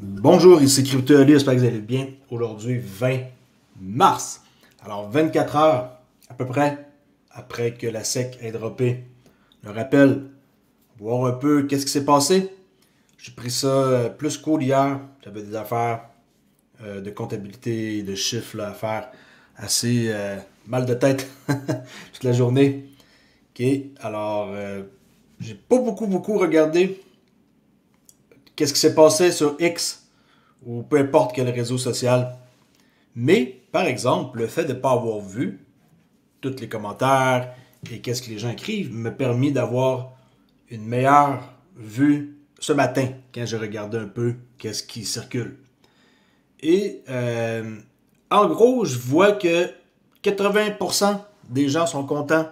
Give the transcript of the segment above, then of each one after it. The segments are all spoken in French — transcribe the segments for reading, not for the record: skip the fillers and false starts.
Bonjour, ici CryptoAli, j'espère que vous allez bien. Aujourd'hui, 20 mars. Alors, 24 heures à peu près après que la SEC ait droppé le rappel, voir un peu qu'est-ce qui s'est passé. J'ai pris ça plus cool hier. J'avais des affaires de comptabilité et de chiffres là, à faire. Assez mal de tête toute la journée. Ok, alors j'ai pas beaucoup regardé qu'est-ce qui s'est passé sur X ou peu importe quel réseau social. Mais, par exemple, le fait de ne pas avoir vu tous les commentaires et qu'est-ce que les gens écrivent m'a permis d'avoir une meilleure vue ce matin quand j'ai regardé un peu qu'est-ce qui circule. Et en gros, je vois que 80% des gens sont contents,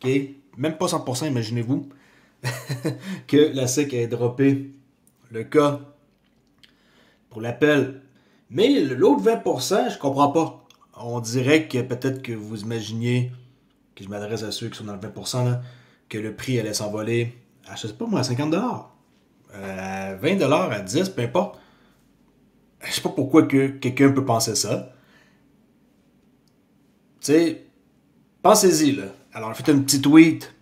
ok, même pas 100%, imaginez-vous, que la SEC ait droppé le cas pour l'appel. Mais l'autre 20%, je comprends pas. On dirait que peut-être que vous imaginiez, que je m'adresse à ceux qui sont dans le 20%, là, que le prix allait s'envoler à, je sais pas moi, à 50$, à 20$, à 10$, peu importe. Je sais pas pourquoi que quelqu'un peut penser ça. Tu sais, pensez-y, là. Alors, faites un petit tweet,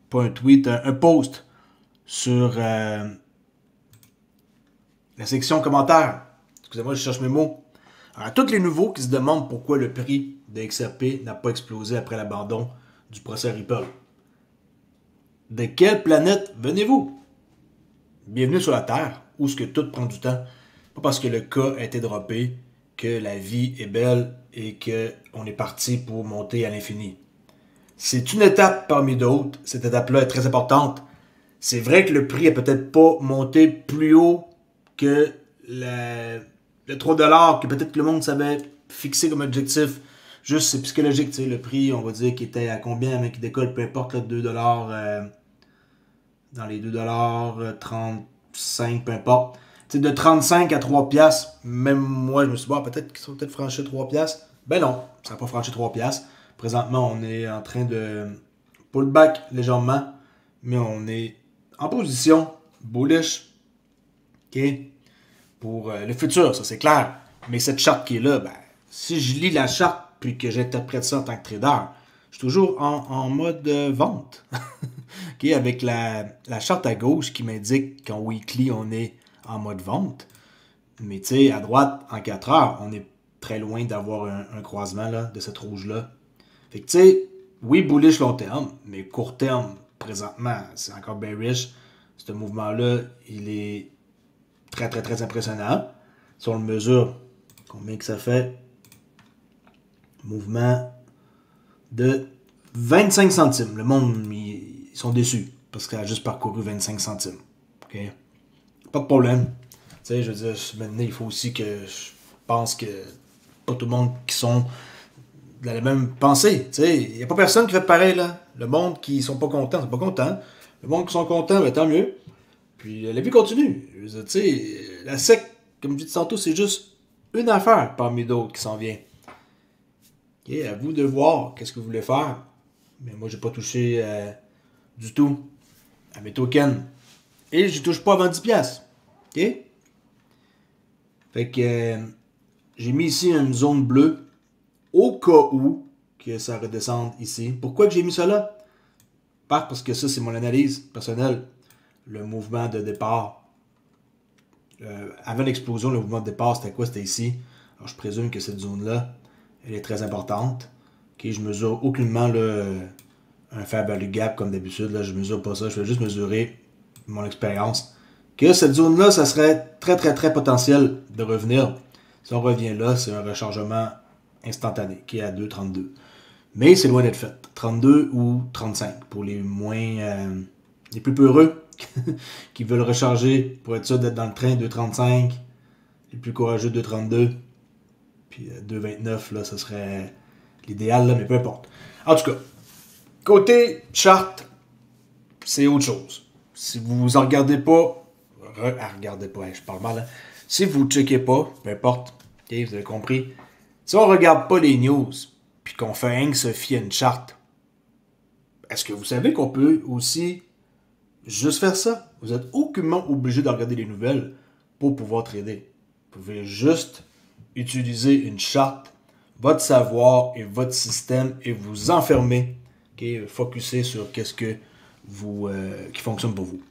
pas un tweet, un post sur la section commentaires. Excusez-moi, je cherche mes mots. Alors, à tous les nouveaux qui se demandent pourquoi le prix de XRP n'a pas explosé après l'abandon du procès Ripple. De quelle planète venez-vous? Bienvenue sur la Terre, où ce que tout prend du temps. Pas parce que le cas a été droppé que la vie est belle et qu'on est parti pour monter à l'infini. C'est une étape parmi d'autres. Cette étape-là est très importante. C'est vrai que le prix a peut-être pas monté plus haut que le 3$ que peut-être que le monde savait fixer comme objectif. Juste, c'est psychologique, tu sais, le prix, on va dire qu'il était à combien, mais qui décolle, peu importe, là, 2$, dans les 2,35$, peu importe. Tu sais, de 35 à 3$, même moi, je me suis dit, peut-être qu'ils sont peut-être franchis 3$. Ben non, ça n'a pas franchi 3$. Présentement, on est en train de pullback légèrement, mais on est en position bullish, ok, pour le futur, ça c'est clair. Mais cette charte qui est là, ben, si je lis la charte puis que j'interprète ça en tant que trader, je suis toujours en mode vente. Okay, avec la charte à gauche qui m'indique qu'en weekly, on est en mode vente. Mais tu sais, à droite, en 4 heures, on est très loin d'avoir un croisement là, de cette rouge-là. Fait que tu sais, oui, bullish long terme, mais court terme, présentement, c'est encore bearish. Ce mouvement-là, il est très impressionnant. Si on le mesure, combien que ça fait? Mouvement de 25 centimes. Le monde, ils sont déçus parce qu'elle a juste parcouru 25 centimes. Okay? Pas de problème. Tu sais, je veux dire, maintenant, il faut aussi que je pense que pas tout le monde qui sont de la même pensée. Tu sais, il n'y a pas personne qui fait pareil, là. Le monde qui sont pas contents, c'est pas content. Le monde qui sont contents, ben, tant mieux. Puis la vie continue. Je veux dire, tu sais, la SEC, comme je dis tantôt, c'est juste une affaire parmi d'autres qui s'en vient. Okay, à vous de voir qu'est-ce que vous voulez faire. Mais moi, j'ai pas touché du tout à mes tokens. Et je touche pas avant 10$. OK? Fait que j'ai mis ici une zone bleue au cas où que ça redescende ici. Pourquoi que j'ai mis ça là? Parce que ça, c'est mon analyse personnelle. Le mouvement de départ. Avant l'explosion, le mouvement de départ, c'était quoi? C'était ici. Alors, je présume que cette zone-là, elle est très importante. Okay, je mesure aucunement là, un fair value gap comme d'habitude. Là, je mesure pas ça. Je vais juste mesurer mon expérience. Que cette zone-là, ça serait très potentiel de revenir. Si on revient là, c'est un rechargement instantané qui est à 2,32. Mais c'est loin d'être fait. 32 ou 35 pour les moins les plus peureux qui veulent recharger pour être sûr d'être dans le train 2,35. Les plus courageux 2,32. Puis 2,29 là, ce serait l'idéal là, mais peu importe. En tout cas, côté charte, c'est autre chose. Si vous en regardez pas, regardez pas, hein, je parle mal. Hein. Si vous ne checkez pas, peu importe, okay, vous avez compris. Si on regarde pas les news, puis qu'on fait rien que se fier à une charte, est-ce que vous savez qu'on peut aussi juste faire ça? Vous êtes aucunement obligé de regarder les nouvelles pour pouvoir trader. Vous pouvez juste utiliser une charte, votre savoir et votre système et vous enfermer, okay, focusser sur qu'est-ce que vous, qui fonctionne pour vous.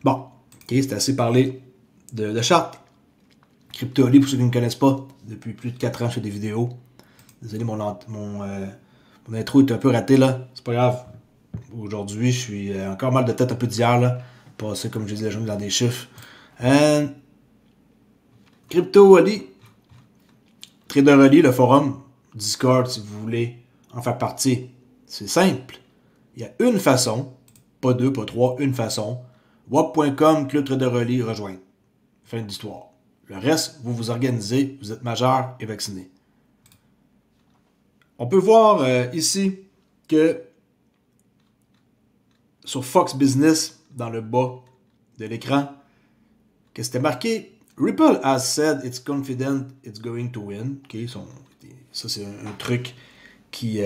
Bon, okay, c'est assez parlé de charte. Crypto-Oli, pour ceux qui ne me connaissent pas, depuis plus de 4 ans, je fais des vidéos. Désolé, mon intro est un peu raté là. C'est pas grave. Aujourd'hui, je suis encore mal de tête un peu d'hier là. Passé, comme je disais, la journée dans des chiffres. Crypto-Oli, Trader-Oli, le forum, Discord, si vous voulez en faire partie. C'est simple. Il y a une façon, pas deux, pas trois, une façon. WAP.com, Club Trader-Oli, rejoindre. Fin de l'histoire. Le reste, vous vous organisez, vous êtes majeur et vacciné. On peut voir ici que sur Fox Business, dans le bas de l'écran, que c'était marqué Ripple has said it's confident it's going to win. Okay, ça, c'est un truc qui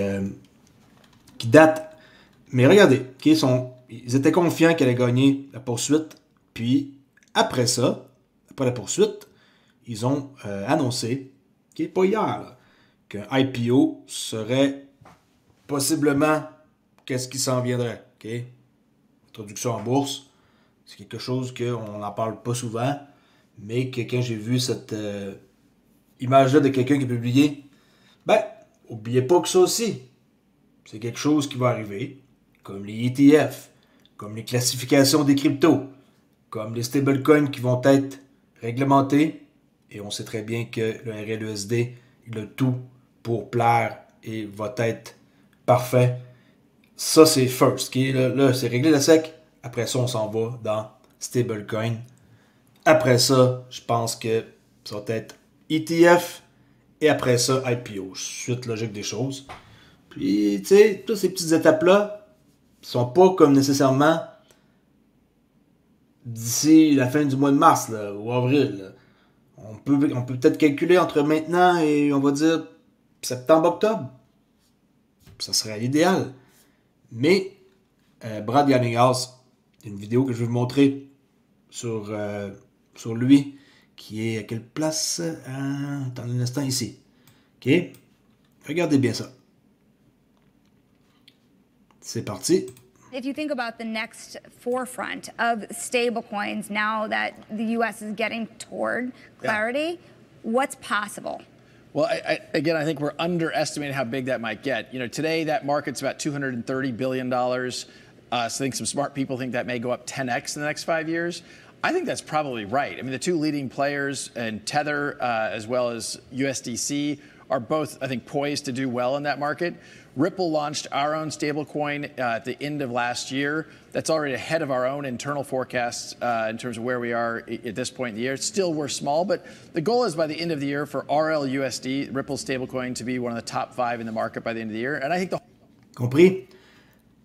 date. Mais regardez, okay, ils étaient confiants qu'elle allait gagner la poursuite. Puis, après ça, après la poursuite, ils ont annoncé, okay, pas hier, là, qu'un IPO serait possiblement qu'est-ce qui s'en viendrait. Okay? Introduction en bourse, c'est quelque chose qu'on n'en parle pas souvent, mais que quand j'ai vu cette image-là de quelqu'un qui a publié, ben, oubliez pas que ça aussi, c'est quelque chose qui va arriver, comme les ETF, comme les classifications des cryptos, comme les stablecoins qui vont être réglementés, et on sait très bien que le RLUSD, il a tout pour plaire et va être parfait. Ça, c'est first. Okay? Là, c'est réglé le sec. Après ça, on s'en va dans stablecoin. Après ça, je pense que ça va être ETF et après ça, IPO. Suite logique des choses. Puis, tu sais, toutes ces petites étapes-là sont pas comme nécessairement d'ici la fin du mois de mars là, ou avril. Là. On peut peut-être calculer entre maintenant et, on va dire, septembre-octobre. Ça serait l'idéal. Mais, Brad Garlinghouse, une vidéo que je vais vous montrer sur lui, qui est à quelle place? Attendez un instant, ici. OK? Regardez bien ça. C'est parti. If you think about the next forefront of stablecoins now that the U.S. is getting toward clarity, what's possible? Well, again, I think we're underestimating how big that might get. You know, today that market's about $230 billion. So I think some smart people think that may go up 10x in the next 5 years. I think that's probably right. I mean, the two leading players in Tether as well as USDC are both, I think, poised to do well in that market. Ripple launched our own stablecoin at the end of last year. That's already ahead of our own internal forecasts in terms of where we are at this point in the year. Still, we're small, but the goal is by the end of the year for RLUSD, Ripple's stablecoin, to be one of the top 5 in the market by the end of the year. And I think Compris?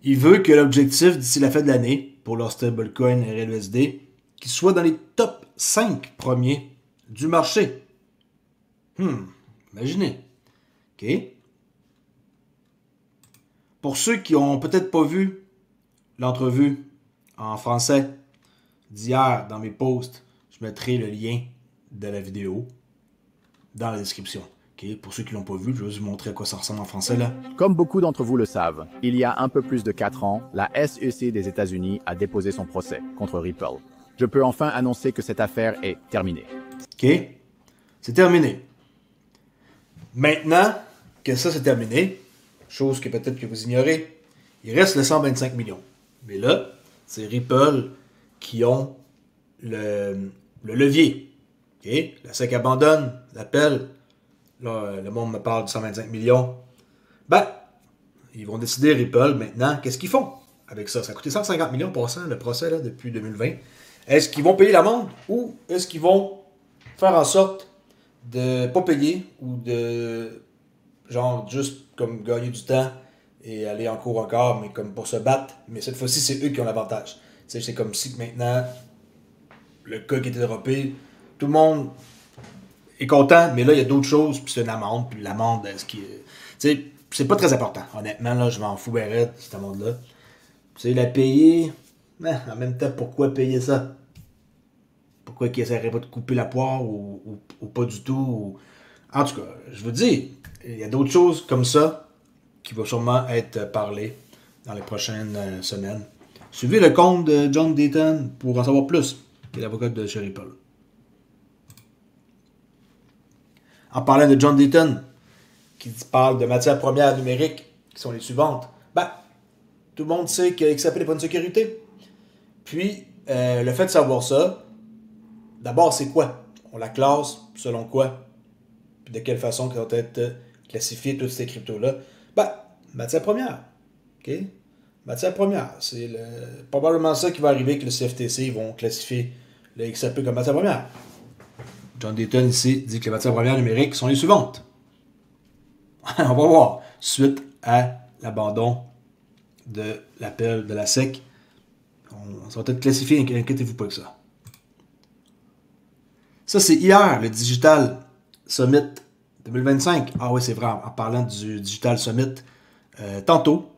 Il veut que l'objectif d'ici la fin de l'année pour leur stablecoin RLUSD, qu'il soit dans les top 5 premiers du marché. Imaginez. OK? Pour ceux qui n'ont peut-être pas vu l'entrevue en français d'hier dans mes posts, je mettrai le lien de la vidéo dans la description. Okay? Pour ceux qui ne l'ont pas vu, je vais vous montrer à quoi ça ressemble en français là. Comme beaucoup d'entre vous le savent, il y a un peu plus de 4 ans, la SEC des États-Unis a déposé son procès contre Ripple. Je peux enfin annoncer que cette affaire est terminée. OK? C'est terminé. Maintenant que ça c'est terminé, chose que peut-être que vous ignorez, il reste le 125 millions. Mais là, c'est Ripple qui ont le levier. Okay? La SEC abandonne l'appel. Là, le monde me parle de 125 millions. Ben, ils vont décider, Ripple, maintenant, qu'est-ce qu'ils font avec ça? Ça a coûté 150 millions passant le procès là, depuis 2020. Est-ce qu'ils vont payer l'amende ou est-ce qu'ils vont faire en sorte de pas payer ou de genre juste comme gagner du temps et aller en cours encore, mais comme pour se battre. Mais cette fois-ci, c'est eux qui ont l'avantage. C'est comme si maintenant, le cas qui était droppé, tout le monde est content, mais là, il y a d'autres choses, puis c'est une amende, puis l'amende, c'est pas très important. Honnêtement, là, je m'en fous barrette, cette amende-là. La payer, en même temps, pourquoi payer ça? Pourquoi ils essaieraient pas de couper la poire ou pas du tout? En tout cas, je vous dis, il y a d'autres choses comme ça qui vont sûrement être parlées dans les prochaines semaines. Suivez le compte de John Deaton pour en savoir plus, qui est l'avocat de chez Ripple. En parlant de John Deaton, qui parle de matières premières numériques, qui sont les suivantes, tout le monde sait que XRP n'est pas une sécurité. Puis, le fait de savoir ça, d'abord, c'est quoi? On la classe selon quoi? Puis de quelle façon vont être classifiées toutes ces cryptos-là? Matière première. OK? Matière première. C'est probablement ça qui va arriver, que le CFTC vont classifier le XRP comme matière première. John Deaton ici dit que les matières premières numériques sont les suivantes. On va voir. Suite à l'abandon de l'appel de la SEC, ça va être classifié, inquiétez-vous pas que ça. Ça, c'est hier, le Digital Summit 2025. Ah oui, c'est vrai, en parlant du Digital Summit, tantôt,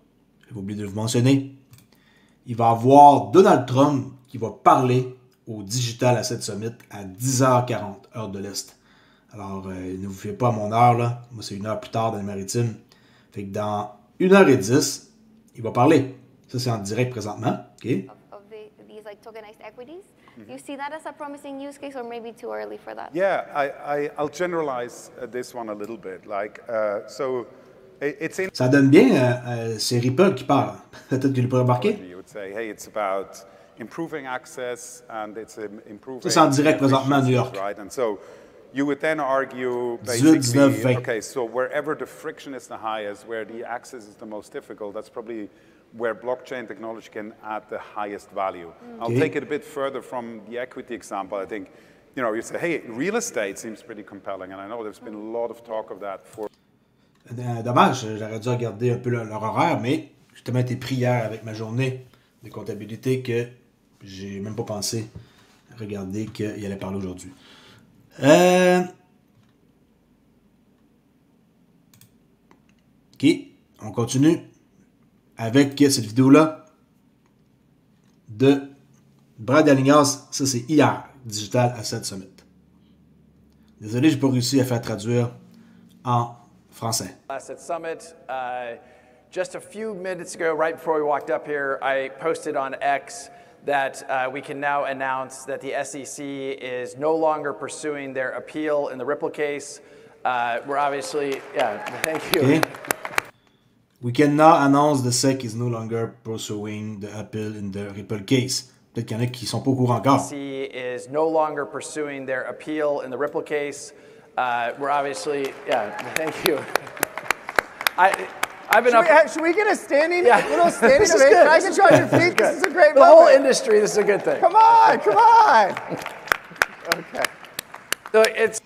j'ai oublié de vous mentionner, il va y avoir Donald Trump qui va parler au Digital Asset Summit à 10h40, heure de l'Est. Alors, ne vous fiez pas à mon heure, là. Moi, c'est une heure plus tard dans les maritimes. Fait que dans 1h10, il va parler. Ça, c'est en direct présentement. OK? Of these like tokenized equities. Do you see that as a promising use case or maybe too early for that? Yeah, I'll generalize this one a little bit. Ça donne bien, c'est Ripple qui parle. Peut-être que vous l'avez remarqué. You would say, hey, it's about improving access and it's improving. Ça, c'est en direct présentement à New York. Right? And so you would then argue 18, 19, 20. okay, so wherever the friction is the highest, where the access is the most difficult, that's probably where blockchain technology can add the highest value. I'll take it a bit further from the equity example. I think, you say, hey, real estate seems pretty compelling, and I know there's been a lot of talk of that for. Dommage, j'aurais dû regarder un peu leur horaire, mais j'ai tellement été pris hier avec ma journée de comptabilité que j'ai même pas pensé à regarder qu'il allait parler aujourd'hui. OK, on continue avec cette vidéo-là de Brad Allignas. Ça, c'est hier, Digital Asset Summit. Désolé, j'ai pas réussi à faire traduire en français. Asset Summit. Just a few minutes ago, right before we walked up here, I posted on X that we can now announce that the SEC is no longer pursuing their appeal in the Ripple case. We're obviously, thank you. Okay. We can now announce the SEC is no longer pursuing the appeal in the Ripple case. Peut-être qu'il y en a qui ne sont pas au courant encore. SEC is no longer pursuing their appeal in the Ripple case. We're obviously, thank you. I've been should we get a standing, little standing ovation? I can show your feet. This is a great For the whole industry, this is a good thing. Come on, come on. Okay. So it's.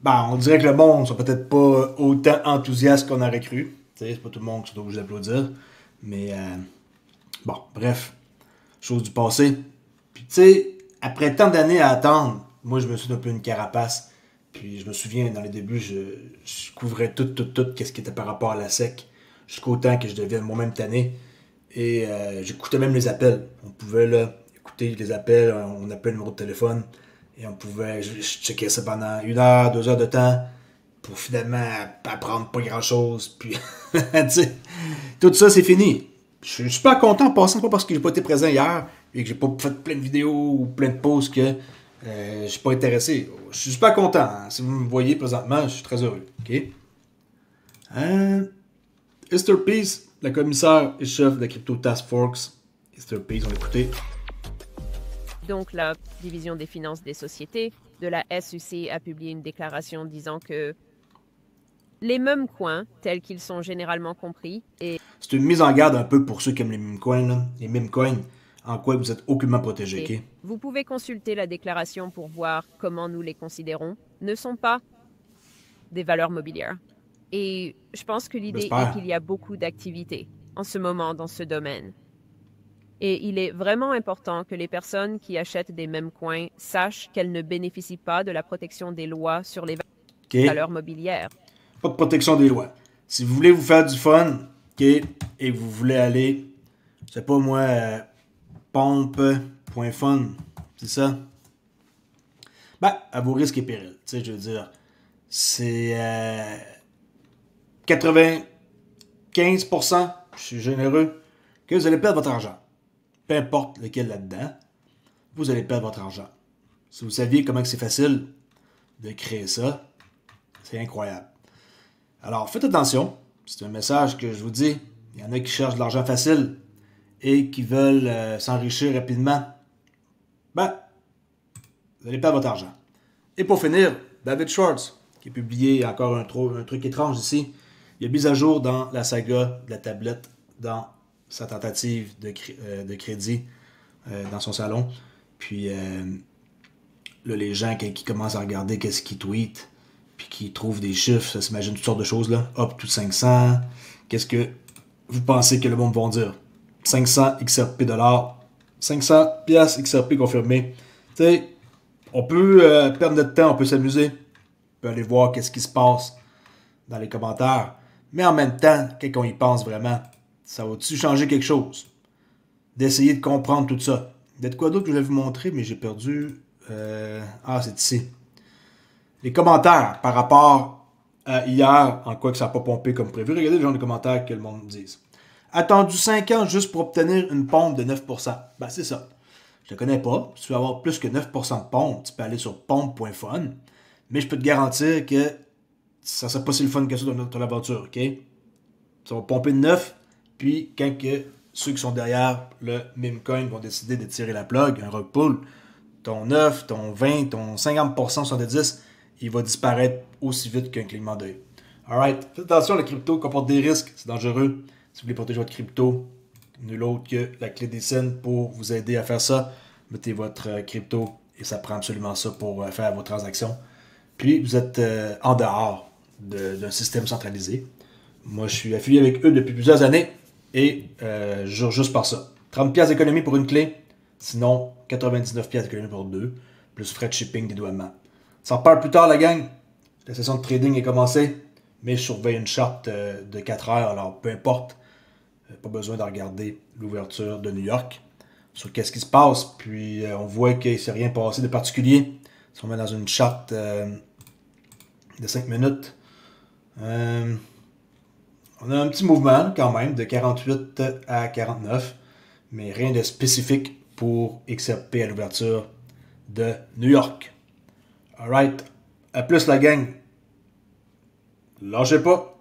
On dirait que le monde ne soit peut-être pas autant enthousiaste qu'on aurait cru. C'est pas tout le monde qui est obligé d'applaudir. Mais bref, chose du passé. Puis tu sais, après tant d'années à attendre, moi je me suis un peu une carapace. Puis je me souviens, dans les débuts, je couvrais tout qu'est-ce qui était par rapport à la SEC. Jusqu'au temps que je devienne moi-même tanné. Et j'écoutais même les appels. On pouvait là, écouter les appels, on appelait le numéro de téléphone. Et on pouvait, je checkais ça pendant 1 heure, 2 heures de temps. Pour finalement apprendre pas grand-chose. Puis, tu sais, tout ça, c'est fini. Je suis super content en passant. C'est pas parce que j'ai pas été présent hier et que j'ai pas fait plein de vidéos ou plein de posts que je suis pas intéressé. Je suis super content. Hein. Si vous me voyez présentement, je suis très heureux. OK? Esther Peace, la commissaire et chef de la Crypto Task Force. Esther Peace, on va écouter. Donc, la division des finances des sociétés de la SEC a publié une déclaration disant que les meme coins, tels qu'ils sont généralement compris, et... C'est une mise en garde un peu pour ceux qui aiment les meme coins, là. Les meme coins, en quoi vous êtes aucunement protégés, OK? Vous pouvez consulter la déclaration pour voir comment nous les considérons, ne sont pas des valeurs mobilières. Et je pense que l'idée est qu'il y a beaucoup d'activités en ce moment dans ce domaine. Et il est vraiment important que les personnes qui achètent des meme coins sachent qu'elles ne bénéficient pas de la protection des lois sur les valeurs mobilières. Pas de protection des lois. Si vous voulez vous faire du fun, OK, et vous voulez aller, je sais pas moi, pompe.fun, c'est ça? Ben, à vos risques et périls. Tu sais, je veux dire, c'est 95%, je suis généreux, que vous allez perdre votre argent. Peu importe lequel là-dedans, vous allez perdre votre argent. Si vous saviez comment c'est facile de créer ça, c'est incroyable. Alors, faites attention. C'est un message que je vous dis. Il y en a qui cherchent de l'argent facile et qui veulent s'enrichir rapidement. Ben, vous allez perdre votre argent. Et pour finir, David Schwartz, qui a publié encore un truc étrange ici. Il a mis à jour dans la saga de la tablette, dans sa tentative de crédit dans son salon. Puis là, les gens qui commencent à regarder qu'est-ce qu'ils tweetent, puis qui trouvent des chiffres, ça s'imagine toutes sortes de choses là. Hop, tout 500. Qu'est-ce que vous pensez que le monde va dire? 500 XRP $. 500 piastres XRP confirmé. Tu sais, on peut perdre notre temps, on peut s'amuser. On peut aller voir qu'est-ce qui se passe dans les commentaires. Mais en même temps, quand on y pense vraiment, ça va-tu changer quelque chose? D'essayer de comprendre tout ça. D'être quoi d'autre que je vais vous montrer, mais j'ai perdu... c'est ici. Les commentaires par rapport à hier, en quoi que ça n'a pas pompé comme prévu. Regardez le genre de commentaires que le monde dise. Attendu 5 ans juste pour obtenir une pompe de 9%. Ben, c'est ça. Je ne te connais pas. Si tu veux avoir plus que 9% de pompe, tu peux aller sur pompe.fun. Mais je peux te garantir que ça ne sera pas si le fun que ça dans ton aventure, OK? Ça va pomper de 9, puis quand ceux qui sont derrière le meme coin vont décider de tirer la plug, un rug pull, ton 9, ton 20, ton 50%, 70%, il va disparaître aussi vite qu'un clignement d'œil. Alright, faites attention, la crypto comporte des risques, c'est dangereux. Si vous voulez protéger votre crypto, nul autre que la clé des scènes pour vous aider à faire ça. Mettez votre crypto et ça prend absolument ça pour faire vos transactions. Puis vous êtes en dehors d'un système centralisé. Moi, je suis affilié avec eux depuis plusieurs années et je jure juste par ça. 30$ d'économie pour une clé, sinon 99$ d'économie pour deux, plus frais de shipping, dédouanement. Ça en parle plus tard, la gang. La session de trading est commencée, mais je surveille une charte de 4 heures, alors peu importe. Pas besoin de regarder l'ouverture de New York sur qu'est-ce qui se passe. Puis on voit qu'il ne s'est rien passé de particulier. Si on met dans une charte de 5 minutes, on a un petit mouvement quand même de 48 à 49, mais rien de spécifique pour XRP à l'ouverture de New York. Alright, à plus la gang. Lâchez pas.